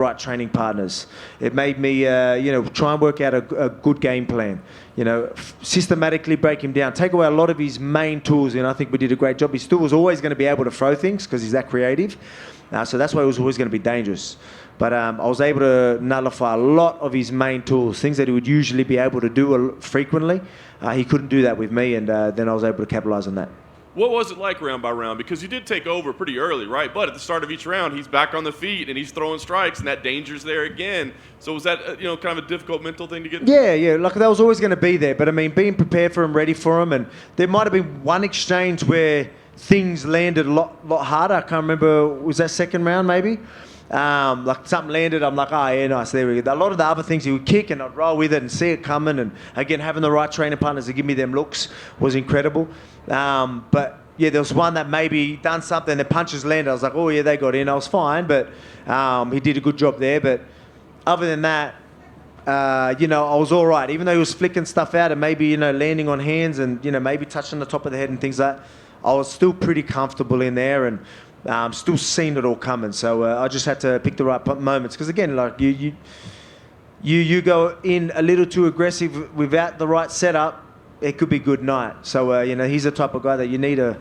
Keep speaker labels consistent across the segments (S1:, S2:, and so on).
S1: right training partners. It made me, try and work out a good game plan. Systematically break him down, take away a lot of his main tools, and I think we did a great job. He still was always going to be able to throw things because he's that creative. So that's why he was always going to be dangerous. But I was able to nullify a lot of his main tools, things that he would usually be able to do frequently. He couldn't do that with me, and then I was able to capitalize on that.
S2: What was it like round by round? Because you did take over pretty early, right? But at the start of each round, he's back on the feet and he's throwing strikes, and that danger's there again. So was that kind of a difficult mental thing to get?
S1: Yeah. Like that was always going to be there. But I mean, being prepared for him, ready for him, and there might have been one exchange where things landed a lot harder. I can't remember. Was that second round maybe? Like something landed, I'm like, oh yeah, nice, there we go. A lot of the other things he would kick and I'd roll with it and see it coming, and again, having the right training partners to give me them looks was incredible. But yeah, there was one that maybe done something, the punches landed, I was like, oh yeah, they got in, I was fine, but he did a good job there. But other than that, I was all right. Even though he was flicking stuff out and maybe, landing on hands and, maybe touching the top of the head and things like that, I was still pretty comfortable in there, and still seeing it all coming. So I just had to pick the right moments, because again, like you go in a little too aggressive without the right setup, it could be good night. So he's the type of guy that you need to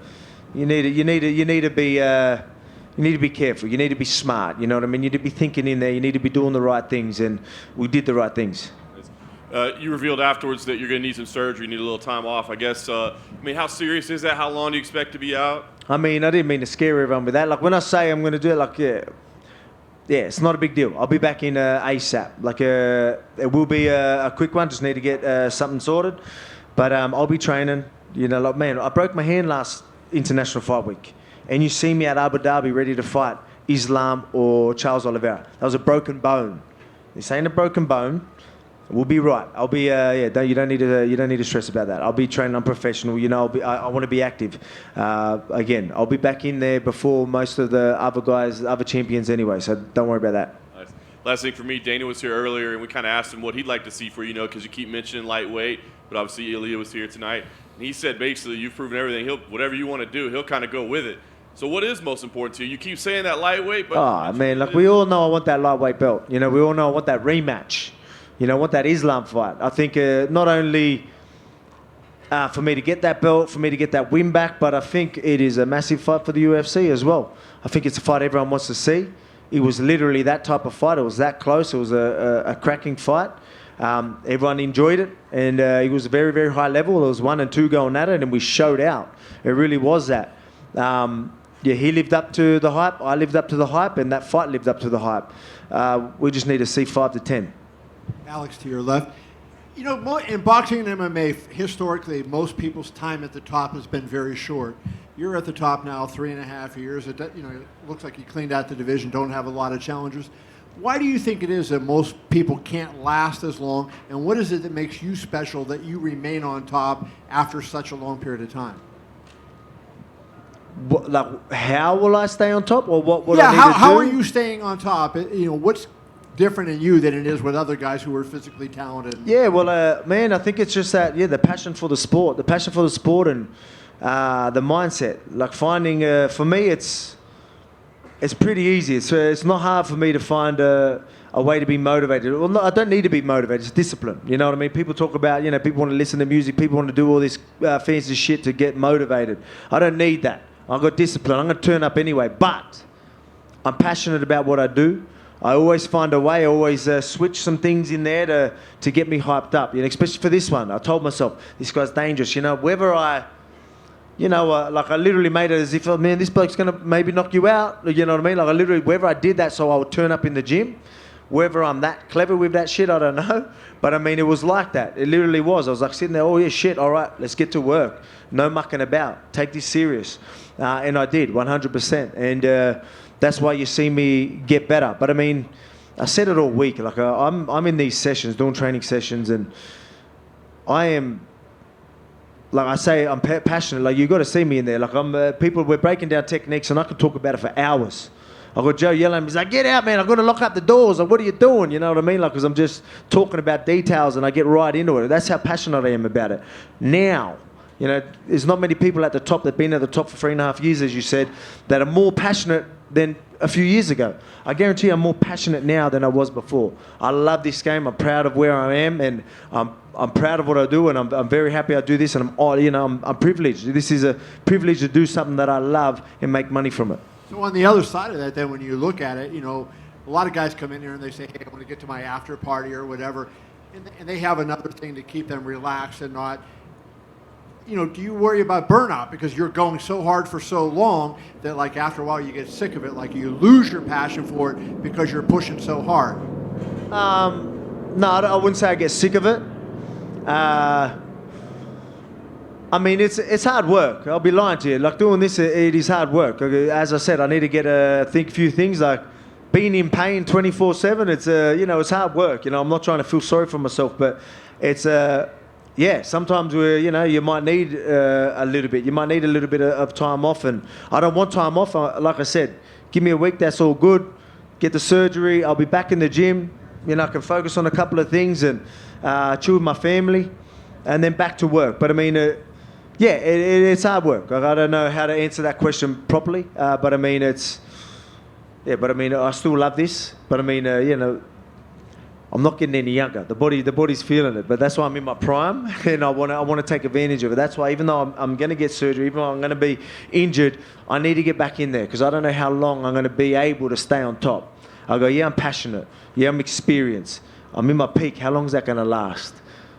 S1: be careful. You need to be smart. You know what I mean? You need to be thinking in there. You need to be doing the right things, and we did the right things.
S2: You revealed afterwards that you're going to need some surgery, need a little time off. I guess, how serious is that? How long do you expect to be out?
S1: I mean, I didn't mean to scare everyone with that. Like, when I say I'm going to do it, like, yeah, it's not a big deal. I'll be back in ASAP. Like, it will be a quick one. Just need to get something sorted. But I'll be training. I broke my hand last International Fight Week. And you see me at Abu Dhabi ready to fight Islam or Charles Oliveira. That was a broken bone. This ain't a broken bone. We'll be right. I'll be. You don't need to stress about that. I'll be training. I'm professional. I want to be active. Again, I'll be back in there before most of the other guys, other champions anyway. So don't worry about that.
S2: Nice. Last thing for me, Dana was here earlier, and we kind of asked him what he'd like to see for because you keep mentioning lightweight, but obviously Ilya was here tonight, and he said basically you've proven everything. Whatever you want to do, he'll kind of go with it. So what is most important to you? You keep saying that lightweight, but
S1: we all know I want that lightweight belt. We all know I want that rematch. I want that Islam fight. I think not only for me to get that belt, for me to get that win back, but I think it is a massive fight for the UFC as well. I think it's a fight everyone wants to see. It was literally that type of fight. It was that close. It was a cracking fight. Everyone enjoyed it, and it was a very, very high level. There was 1 and 2 going at it, and we showed out. It really was that. He lived up to the hype. I lived up to the hype, and that fight lived up to the hype. We just need to see 5 to 10.
S3: Alex, to your left. In boxing and MMA, historically, most people's time at the top has been very short. You're at the top now 3.5 years. It looks like you cleaned out the division, don't have a lot of challengers. Why do you think it is that most people can't last as long, and what is it that makes you special that you remain on top after such a long period of time?
S1: How will I stay on top, or what I need to do?
S3: How are you staying on top? What's different in you than it is with other guys who are physically talented?
S1: Yeah, well, I think it's just that, the passion for the sport, and the mindset. Like finding, for me, it's pretty easy. It's not hard for me to find a way to be motivated. Well, no, I don't need to be motivated. It's discipline. You know what I mean? People talk about, people want to listen to music. People want to do all this fancy shit to get motivated. I don't need that. I've got discipline. I'm going to turn up anyway. But I'm passionate about what I do. I always find a way. I always switch some things in there to get me hyped up. Especially for this one. I told myself, this guy's dangerous. Whether I... I literally made it as if, man, this bloke's going to maybe knock you out. You know what I mean? Whether I did that so I would turn up in the gym, whether I'm that clever with that shit, I don't know. But it was like that. It literally was. I was like sitting there, oh yeah, shit, all right, let's get to work. No mucking about. Take this serious. And I did, 100%. And that's why you see me get better. But I said it all week. I'm in these sessions, doing training sessions, and I am... Like I say, I'm passionate. You got to see me in there. We're breaking down techniques, and I could talk about it for hours. I got Joe yelling at me. He's like, "Get out, man! I've got to lock up the doors." Like, what are you doing? You know what I mean? Because I'm just talking about details, and I get right into it. That's how passionate I am about it. Now, there's not many people at the top that've been at the top for 3.5 years, as you said, that are more passionate than a few years ago. I guarantee I'm more passionate now than I was before. I love this game. I'm proud of where I am, and I'm proud of what I do, and I'm very happy I do this, and I'm privileged. This is a privilege to do something that I love and make money from it.
S3: So on the other side of that, then, when you look at it, a lot of guys come in here and they say, hey, I want to get to my after party or whatever, and they have another thing to keep them relaxed and not, do you worry about burnout because you're going so hard for so long that, like, after a while you get sick of it, like you lose your passion for it because you're pushing so hard?
S1: No, I wouldn't say I get sick of it. I mean, it's hard work. I'll be lying to you. Like, doing this, it is hard work. As I said, I need to get think a few things, like being in pain 24/7. It's it's hard work. I'm not trying to feel sorry for myself, but it's sometimes you might need a little bit. You might need a little bit of time off, and I don't want time off. Like I said, give me a week. That's all good. Get the surgery. I'll be back in the gym. I can focus on a couple of things and chill with my family, and then back to work. But I mean, it's hard work. I don't know how to answer that question properly, but I mean, I still love this. But I mean, I'm not getting any younger. The body's feeling it, but that's why I'm in my prime, and I want to take advantage of it. That's why, even though I'm going to get surgery, even though I'm going to be injured, I need to get back in there because I don't know how long I'm going to be able to stay on top. I go, I'm passionate. I'm experienced. I'm in my peak. How long is that going to last?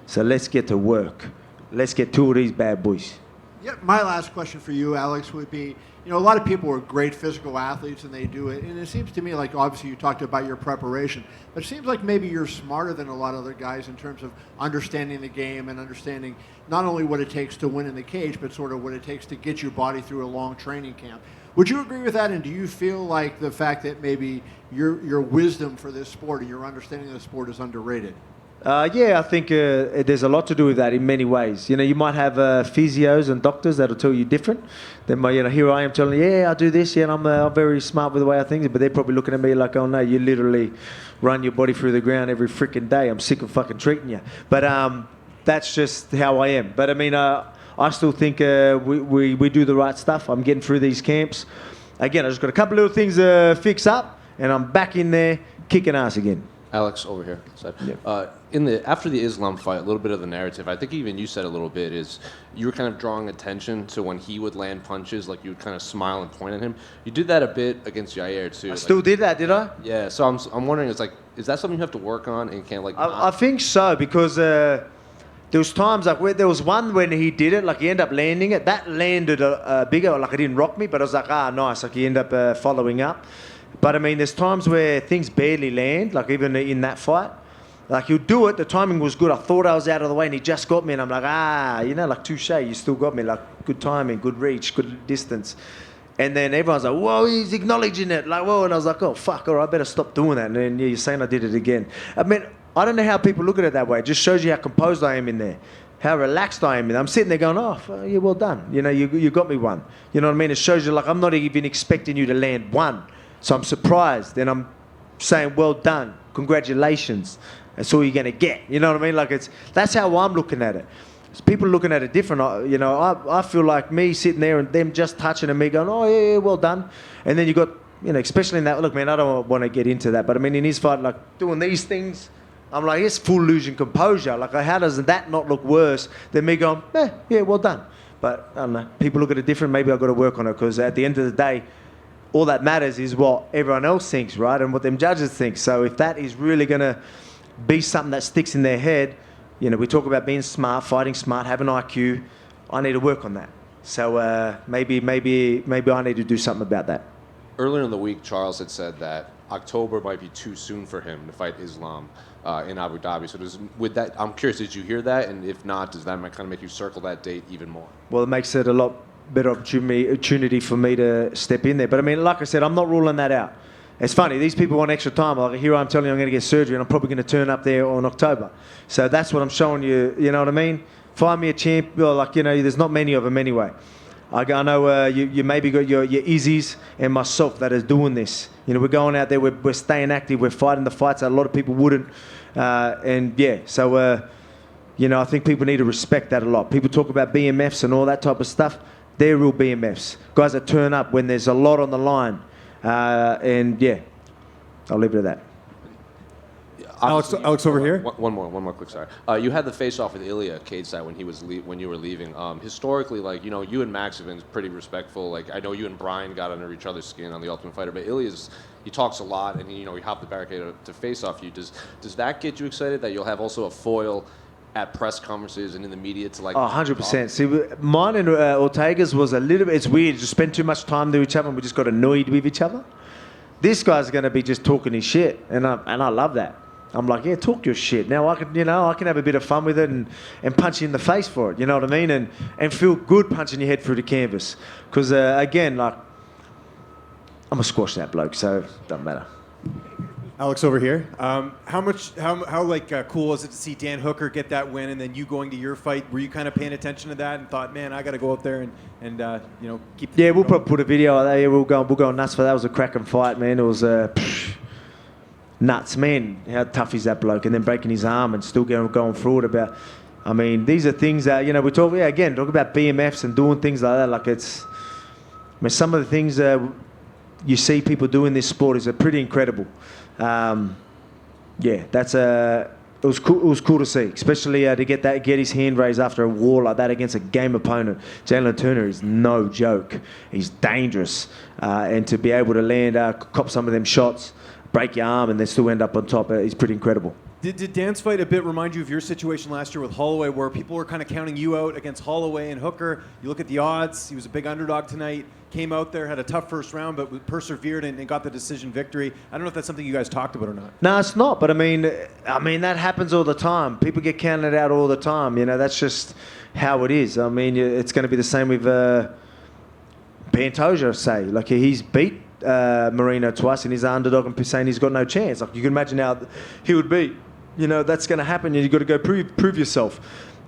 S1: So let's get to work. Let's get two of these bad boys.
S3: Yeah, my last question for you, Alex, would be, a lot of people are great physical athletes and they do it. And it seems to me like, obviously you talked about your preparation, but it seems like maybe you're smarter than a lot of other guys in terms of understanding the game and understanding not only what it takes to win in the cage, but sort of what it takes to get your body through a long training camp. Would you agree with that? And do you feel like the fact that maybe your wisdom for this sport and your understanding of the sport is underrated?
S1: I think there's a lot to do with that in many ways. You might have physios and doctors that'll tell you different. Then here I am telling you, I do this, and I'm very smart with the way I think, but they're probably looking at me like, oh no, you literally run your body through the ground every freaking day. I'm sick of fucking treating you. But that's just how I am. But I mean, I still think we do the right stuff. I'm getting through these camps. Again, I just got a couple little things to fix up, and I'm back in there kicking ass again.
S4: Alex, over here.
S1: Yep.
S4: After the Islam fight, a little bit of the narrative, I think even you said a little bit, is you were kind of drawing attention to when he would land punches, like you would kind of smile and point at him. You did that a bit against Yair too.
S1: I still did that, did I?
S4: Yeah. So I'm wondering, is that something you have to work on and can't
S1: I think so, because there was times like where there was one when he did it, like he ended up landing it. That landed bigger, like it didn't rock me, but I was like, nice. Like he ended up following up. But I mean, there's times where things barely land, like even in that fight. Like he'll do it, the timing was good. I thought I was out of the way and he just got me, and I'm like, like touche, you still got me. Like good timing, good reach, good distance. And then everyone's like, whoa, he's acknowledging it. Like, whoa. And I was like, oh, fuck, all right, I better stop doing that. And then you're saying I did it again. I mean, I don't know how people look at it that way. It just shows you how composed I am in there, how relaxed I am in there. I'm sitting there going, yeah, well done. You got me one. You know what I mean? It shows you, like, I'm not even expecting you to land one. So I'm surprised, and I'm saying, well done, congratulations. That's all you're going to get. You know what I mean? Like that's how I'm looking at it. So people looking at it different. I feel like me sitting there and them just touching and me going, oh, yeah, well done. And then you got, especially in that, look, man, I don't want to get into that, but I mean, in his fight, like doing these things, I'm like, it's full losing composure. Like, how does that not look worse than me going, yeah, well done. But I don't know, people look at it different. Maybe I've got to work on it, because at the end of the day, all that matters is what everyone else thinks, right? And what them judges think. So if that is really going to be something that sticks in their head, we talk about being smart, fighting smart, having IQ. I need to work on that. So maybe I need to do something about that.
S4: Earlier in the week, Charles had said that October might be too soon for him to fight Islam in Abu Dhabi. So I'm curious, did you hear that? And if not, does that kind of make you circle that date even more?
S1: Well, it makes it a lot better opportunity for me to step in there. But I mean, like I said, I'm not ruling that out. It's funny, these people want extra time. Like, here I'm telling you I'm going to get surgery, and I'm probably going to turn up there on October. So that's what I'm showing you, you know what I mean? Find me a champ, there's not many of them anyway. I know you maybe got your Izzies and myself that is doing this. We're going out there, we're staying active, we're fighting the fights that a lot of people wouldn't. So I think people need to respect that a lot. People talk about BMFs and all that type of stuff. They're real BMFs. Guys that turn up when there's a lot on the line. And yeah, I'll leave it at that.
S4: Obviously,
S5: Alex over here.
S4: One more quick, sorry. You had the face-off with Ilya cage side when he was when you were leaving. Historically, like, you know, you and Max have been pretty respectful. Like, I know you and Brian got under each other's skin on The Ultimate Fighter, but he talks a lot, and he hopped the barricade to face off you. Does that get you excited that you'll have also a foil at press conferences and in the media to like?
S1: 100%. See, mine and Ortega's was a little bit. It's weird. Just spend too much time to each other, and we just got annoyed with each other. This guy's going to be just talking his shit, and I love that. I'm like, yeah, talk your shit. Now I can have a bit of fun with it and punch you in the face for it. You know what I mean? And feel good punching your head through the canvas. Because again, like, I'm gonna squash that bloke, so it doesn't matter.
S5: Alex over here. How cool was it to see Dan Hooker get that win, and then you going to your fight? Were you kind of paying attention to that and thought, man, I got to go out there and keep?
S1: Yeah, we'll probably put a video out there. Yeah, we'll go nuts for that. It was a cracking fight, man. It was nuts, man. How tough is that bloke? And then breaking his arm and still going through it. I mean, these are things that we talk about BMFs and doing things like that. Like some of the things you see people do in this sport is pretty incredible. It was cool. It was cool to see, especially to get his hand raised after a war like that against a game opponent. Jalen Turner is no joke. He's dangerous, and to be able to land, cop some of them shots, break your arm, and then still end up on top is pretty incredible.
S5: Did Dan's fight a bit remind you of your situation last year with Holloway, where people were kind of counting you out against Holloway and Hooker? You look at the odds. He was a big underdog tonight. Came out there, had a tough first round, but persevered and got the decision victory. I don't know if that's something you guys talked about or not.
S1: No, it's not. But I mean that happens all the time. People get counted out all the time. That's just how it is. I mean, it's going to be the same with Pantoja, say. Like, he's beat Marino twice, and he's an underdog, and saying he's got no chance. Like, you can imagine how he would be. That's going to happen. You've got to go prove yourself.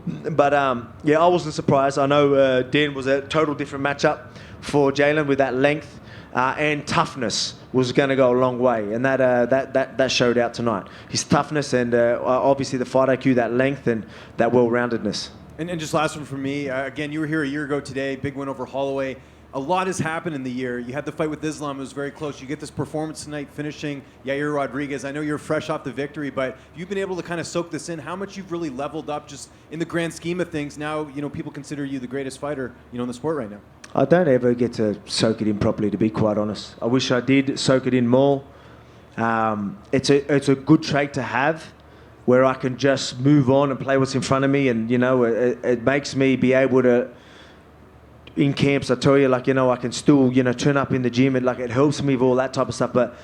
S1: But I wasn't surprised. I know Dan was a total different matchup for Jalen with that length and toughness was going to go a long way, and that showed out tonight. His toughness and obviously the fight IQ, that length and that well-roundedness.
S5: And just last one from me. Again, you were here a year ago today. Big win over Holloway. A lot has happened in the year. You had the fight with Islam. It was very close. You get this performance tonight finishing Yair Rodriguez. I know you're fresh off the victory, but you've been able to kind of soak this in. How much you've really leveled up just in the grand scheme of things. Now, people consider you the greatest fighter, in the sport right now.
S1: I don't ever get to soak it in properly, to be quite honest. I wish I did soak it in more. It's a good trait to have, where I can just move on and play what's in front of me, and it makes me be able to. In camps, I tell you, I can still, turn up in the gym, and it helps me with all that type of stuff. But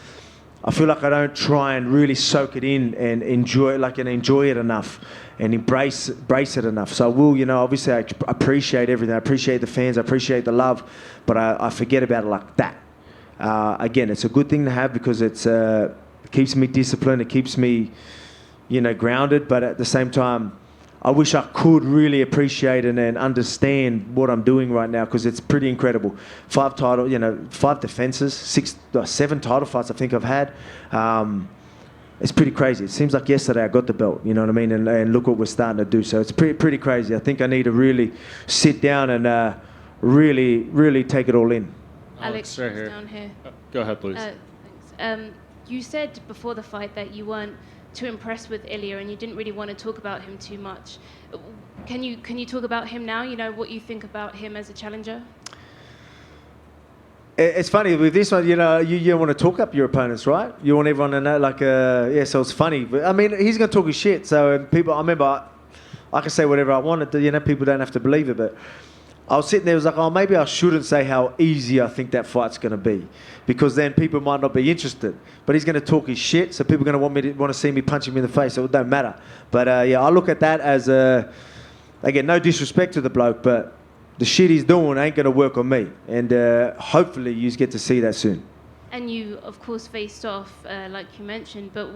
S1: I feel like I don't try and really soak it in and enjoy it enough and embrace it enough. So I will, obviously I appreciate everything. I appreciate the fans. I appreciate the love, but I forget about it like that. Again, it's a good thing to have because it keeps me disciplined. It keeps me, grounded. But at the same time, I wish I could really appreciate and understand what I'm doing right now, because it's pretty incredible. 5 defenses, 7 title fights I think I've had. It's pretty crazy. It seems like yesterday I got the belt, you know what I mean? And look what we're starting to do. So it's pretty crazy. I think I need to really sit down and really take it all in.
S6: Alex, right here. Down here.
S2: Go ahead, please.
S6: Thanks. You said before the fight that you weren't too impressed with Ilya and you didn't really want to talk about him too much. Can you talk about him now? What you think about him as a challenger?
S1: It's funny with this one, you don't want to talk up your opponents, right? You want everyone to know, so it's funny. But I mean, he's going to talk his shit. So people, I remember, I can say whatever I wanted to, people don't have to believe it. But I was sitting there, I was like, maybe I shouldn't say how easy I think that fight's going to be, because then people might not be interested. But he's going to talk his shit, so people are going to want to see me punch him in the face, so it don't matter. But I look at that as, again, no disrespect to the bloke, but the shit he's doing ain't going to work on me. And hopefully you get to see that soon.
S6: And you, of course, faced off, like you mentioned, but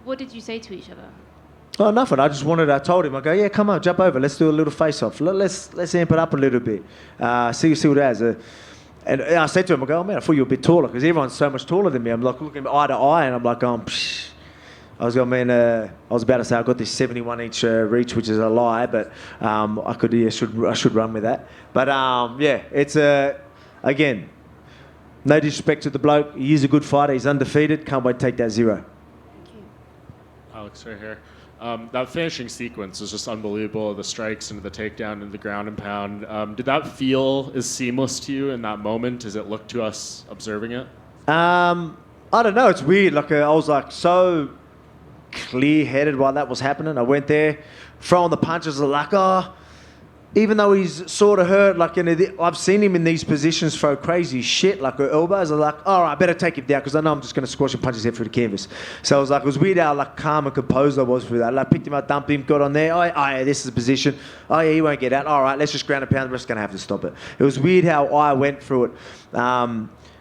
S6: what did you say to each other?
S1: Oh, nothing. I told him, I go, yeah, come on, jump over. Let's do a little face-off. Let's amp it up a little bit. See what it has. And I said to him, I go, oh, man, I thought you were a bit taller, because everyone's so much taller than me. I'm like looking eye to eye, and I'm like, psh. I was going, man, I was about to say I got this 71-inch reach, which is a lie, but I should run with that. But, it's, again, No disrespect to the bloke. He is a good fighter. He's undefeated. Can't wait to take that 0.
S7: Alex, right here. That finishing sequence is just unbelievable. The strikes into the takedown into the ground and pound. Did that feel as seamless to you in that moment as it looked to us observing it?
S1: I don't know. It's weird. Like I was like so clear-headed while that was happening. I went there, throwing the punches. Like, oh, even though he's sort of hurt, like I've seen him in these positions throw crazy shit, like her elbows. I'm like, all right, I better take him down because I know I'm just going to squash and punch his head through the canvas. So I was like, it was weird how like calm and composed I was through that. Like picked him up, dumped him, got on there. Oh yeah, this is the position. Oh yeah, he won't get out. All right, let's just ground and pound. We're just going to have to stop it. It was weird how I went through it.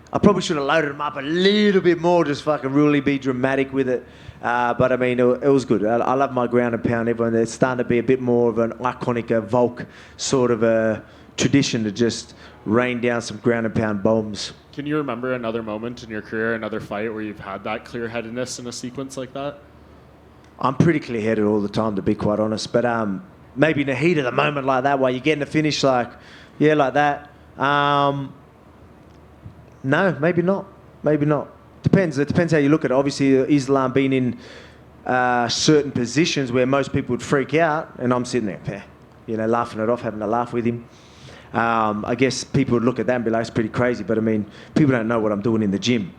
S1: I probably should have loaded him up a little bit more, just fucking really be dramatic with it. But I mean, it was good. I love my ground and pound. Everyone, it's starting to be a bit more of an iconic Volk sort of a tradition to just rain down some ground and pound bombs.
S7: Can you remember another moment in your career, another fight where you've had that clear-headedness in a sequence like that?
S1: I'm pretty clear-headed all the time, to be quite honest. But maybe in the heat of the moment like that, while you're getting the finish, like, yeah, like that. No, maybe not. Maybe not. Depends. It depends how you look at it. Obviously, Islam being in certain positions where most people would freak out, and I'm sitting there, laughing it off, having a laugh with him. I guess people would look at that and be like, it's pretty crazy. But I mean, people don't know what I'm doing in the gym.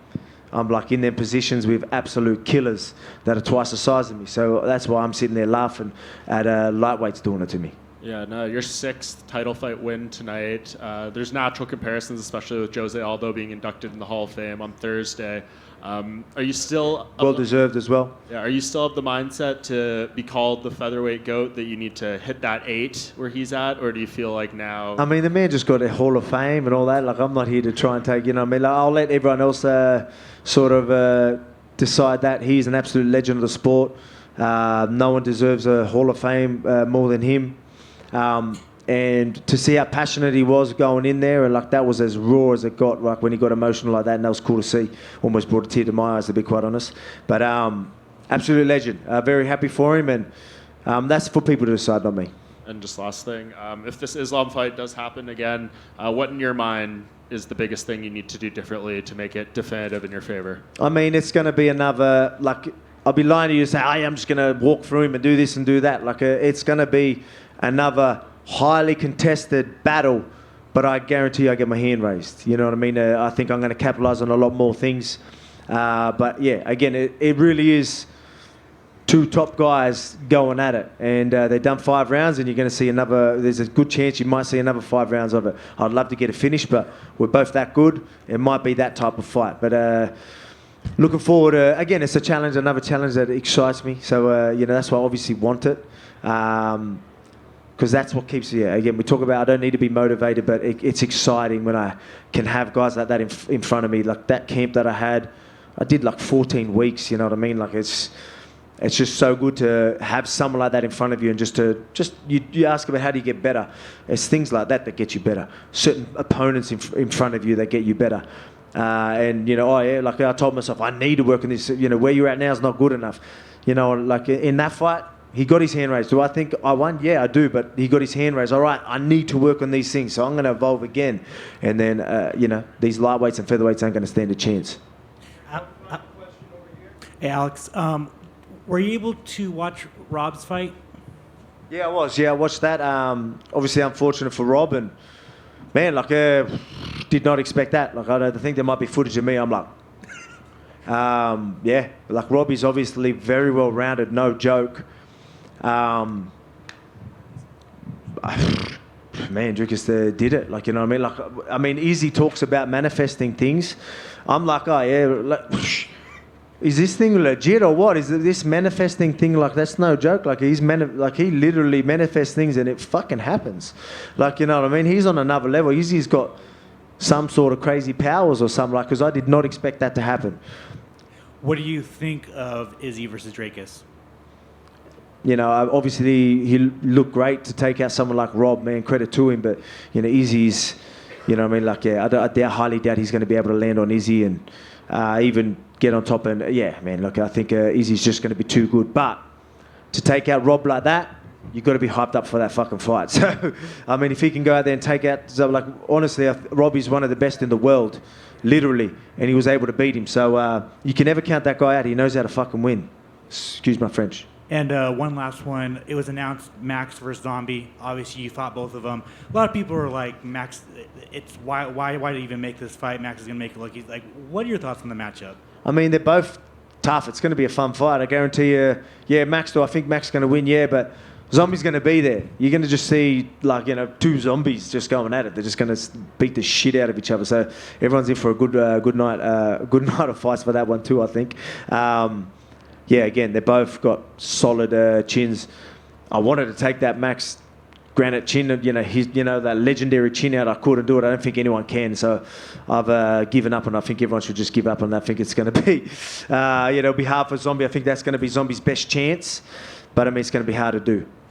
S1: I'm like in their positions with absolute killers that are twice the size of me. So that's why I'm sitting there laughing at lightweights doing it to me.
S7: Yeah, no, your 6th title fight win tonight. There's natural comparisons, especially with Jose Aldo being inducted in the Hall of Fame on Thursday. Are you still
S1: well deserved as well?
S7: Yeah. Are you still of the mindset to be called the featherweight GOAT, that you need to hit that 8 where he's at, or do you feel like now?
S1: I mean, the man just got a Hall of Fame and all that. Like, I'm not here to try and take, like, I'll let everyone else sort of decide that. He's an absolute legend of the sport. No one deserves a Hall of Fame more than him. And to see how passionate he was going in there, and like that was as raw as it got, like when he got emotional like that, and that was cool to see. Almost brought a tear to my eyes, to be quite honest. But absolute legend. Very happy for him, and that's for people to decide, not me.
S7: And just last thing, if this Islam fight does happen again, what in your mind is the biggest thing you need to do differently to make it definitive in your favor?
S1: I mean, it's going to be another, like, I'll be lying to you to say, hey, I'm just going to walk through him and do this and do that. Like, it's going to be another highly contested battle, but I guarantee you I get my hand raised. You know what I mean? I think I'm going to capitalise on a lot more things. But yeah, again, it really is 2 top guys going at it. And they've done 5 rounds, and you're going to see another, there's a good chance you might see another 5 rounds of it. I'd love to get a finish, but we're both that good. It might be that type of fight. But looking forward, again, it's a challenge, another challenge that excites me. So, that's why I obviously want it. Because that's what keeps you. Again, we talk about I don't need to be motivated, but it's exciting when I can have guys like that in front of me. Like that camp that I had, I did like 14 weeks. You know what I mean? Like it's just so good to have someone like that in front of you, and you ask about how do you get better. It's things like that get you better. Certain opponents in front of you that get you better. Like I told myself, I need to work on this. Where you're at now is not good enough. Like in that fight, he got his hand raised. Do I think I won? Yeah, I do. But he got his hand raised. All right, I need to work on these things. So I'm going to evolve again. And then, these lightweights and featherweights aren't going to stand a chance.
S8: Hey, Alex. Were you able to watch Rob's fight?
S1: Yeah, I was. Yeah, I watched that. Obviously, unfortunate for Rob. And, man, did not expect that. Like, I think there might be footage of me. I'm like, like Robbie's obviously very well rounded, no joke. Man, Dricus did it. Like, you know what I mean? Like, I mean, Izzy talks about manifesting things. I'm like, oh yeah, is this thing legit or what? Is this manifesting thing, like, that's no joke? Like, he literally manifests things and it fucking happens. Like, you know what I mean? He's on another level. Izzy's got some sort of crazy powers or something, like, because I did not expect that to happen.
S8: What do you think of Izzy versus Dracus?
S1: Obviously he looked great to take out someone like Rob, man, credit to him. But, Izzy's, I highly doubt he's going to be able to land on Izzy and even get on top. And, yeah, man, look, I think Izzy's just going to be too good. But to take out Rob like that, you've got to be hyped up for that fucking fight. So, I mean, if he can go out there and take out, so like, honestly, Robbie's one of the best in the world, literally, and he was able to beat him. So you can never count that guy out. He knows how to fucking win. Excuse my French.
S8: And one last one. It was announced Max versus Zombie. Obviously, you fought both of them. A lot of people are like, Max, it's why did he even make this fight? Max is going to make it look easy. Like, what are your thoughts on the matchup?
S1: I mean, they're both tough. It's going to be a fun fight. I guarantee you. Yeah, Max, do I think Max is going to win? Yeah, but Zombie's going to be there. You're going to just see, like, you know, two zombies just going at it. They're just going to beat the shit out of each other. So everyone's in for a good night of fights for that one too, I think. Yeah, again, they both got solid chins. I wanted to take that Max granite chin, that legendary chin out. I couldn't do it. I don't think anyone can. So I've given up, and I think everyone should just give up on that. I think it's going to be, it'll be hard for Zombie. I think that's going to be Zombie's best chance. But I mean, it's going to be hard to do.